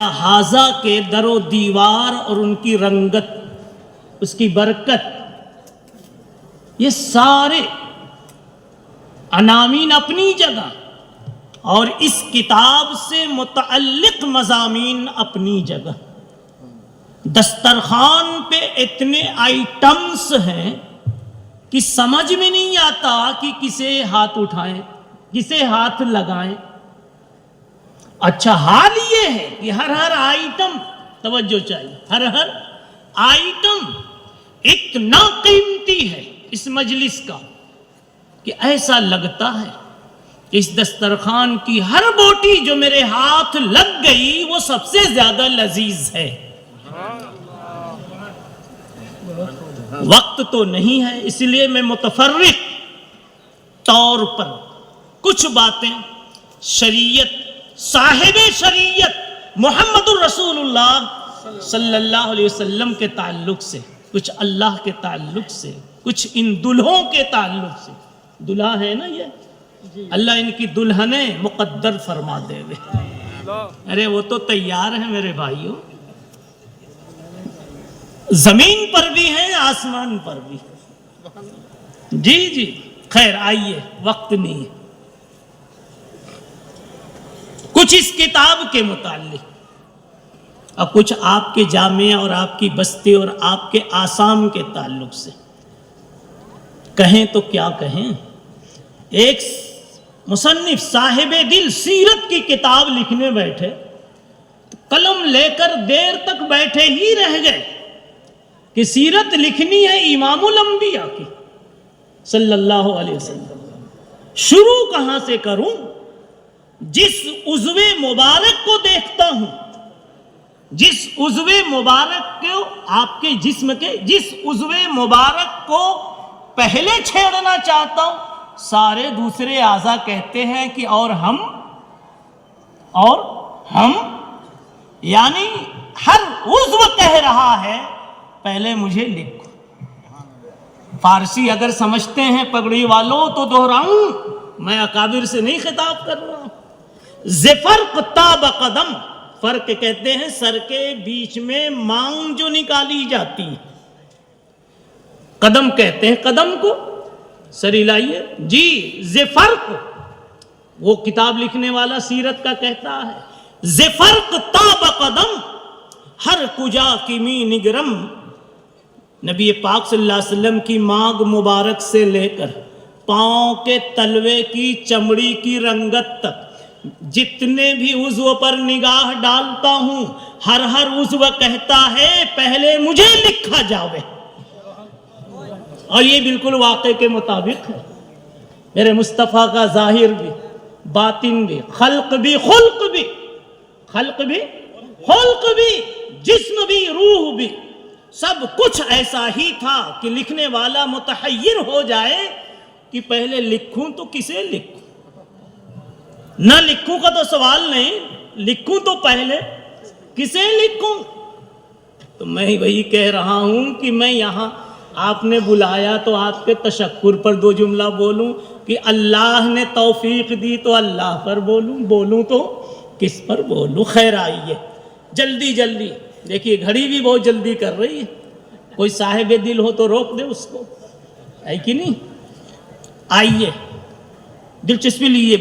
حاضہ کے در و دیوار اور ان کی رنگت، اس کی برکت، یہ سارے عناوین اپنی جگہ اور اس کتاب سے متعلق مضامین اپنی جگہ۔ دسترخوان پہ اتنے آئٹمز ہیں کہ سمجھ میں نہیں آتا کہ کسے ہاتھ اٹھائیں، کسے ہاتھ لگائیں۔ اچھا حال یہ ہے کہ ہر آئٹم، توجہ چاہیے، ہر آئٹم اتنا قیمتی ہے اس مجلس کا کہ ایسا لگتا ہے کہ اس دسترخوان کی ہر بوٹی جو میرے ہاتھ لگ گئی وہ سب سے زیادہ لذیذ ہے۔ وقت تو نہیں ہے، اس لیے میں متفرق طور پر کچھ باتیں شریعت، صاحب شریعت محمد الرسول اللہ صلی اللہ علیہ وسلم کے تعلق سے، کچھ اللہ کے تعلق سے، کچھ ان دلہوں کے تعلق سے۔ دلہا ہے نا یہ، اللہ ان کی دلہنیں مقدر فرما دے وے۔ ارے وہ تو تیار ہیں میرے بھائیوں، زمین پر بھی ہیں، آسمان پر بھی۔ جی خیر آئیے، وقت نہیں ہے۔ کچھ اس کتاب کے متعلق اور کچھ آپ کے جامعہ اور آپ کی بستی اور آپ کے آسام کے تعلق سے کہیں تو کیا کہیں۔ ایک مصنف صاحب دل سیرت کی کتاب لکھنے بیٹھے، قلم لے کر دیر تک بیٹھے ہی رہ گئے کہ سیرت لکھنی ہے امام الانبیاء کی صلی اللہ علیہ وسلم۔ شروع کہاں سے کروں؟ جس عضو مبارک کو دیکھتا ہوں، جس عضو مبارک کو، آپ کے جسم کے جس عضو مبارک کو پہلے چھیڑنا چاہتا ہوں، سارے دوسرے اعضاء کہتے ہیں کہ اور ہم یعنی ہر عضو کہہ رہا ہے پہلے مجھے لکھو۔ فارسی اگر سمجھتے ہیں پگڑی والوں تو دہراؤں، میں اکابر سے نہیں خطاب کر رہا ہوں۔ زفرق تاب قدم، فرق کہتے ہیں سر کے بیچ میں مانگ جو نکالی جاتی ہے، قدم کہتے ہیں قدم کو، سر ہلائیے جی۔ زفرق وہ کتاب لکھنے والا سیرت کا کہتا ہے، زفرق تاب قدم ہر کجا کی می نگرم۔ نبی پاک صلی اللہ علیہ وسلم کی مانگ مبارک سے لے کر پاؤں کے تلوے کی چمڑی کی رنگت تک جتنے بھی عضو پر نگاہ ڈالتا ہوں، ہر عضو کہتا ہے پہلے مجھے لکھا جاوے۔ اور یہ بالکل واقعے کے مطابق ہے۔ میرے مصطفیٰ کا ظاہر بھی، باطن بھی، خلق بھی، خلق بھی، خلق بھی، خلق بھی، جسم بھی، روح بھی، سب کچھ ایسا ہی تھا کہ لکھنے والا متحیر ہو جائے کہ پہلے لکھوں تو کسے لکھوں، نہ لکھوں کا تو سوال نہیں، لکھوں تو پہلے کسے لکھوں۔ تو میں وہی کہہ رہا ہوں کہ میں یہاں آپ نے بلایا تو آپ کے تشکر پر دو جملہ بولوں کہ اللہ نے توفیق دی تو اللہ پر بولوں تو کس پر بولوں۔ خیر آئیے جلدی دیکھیے گھڑی بھی بہت جلدی کر رہی ہے، کوئی صاحب دل ہو تو روک دے اس کو، ہے کہ نہیں؟ آئیے دلچسپی لیے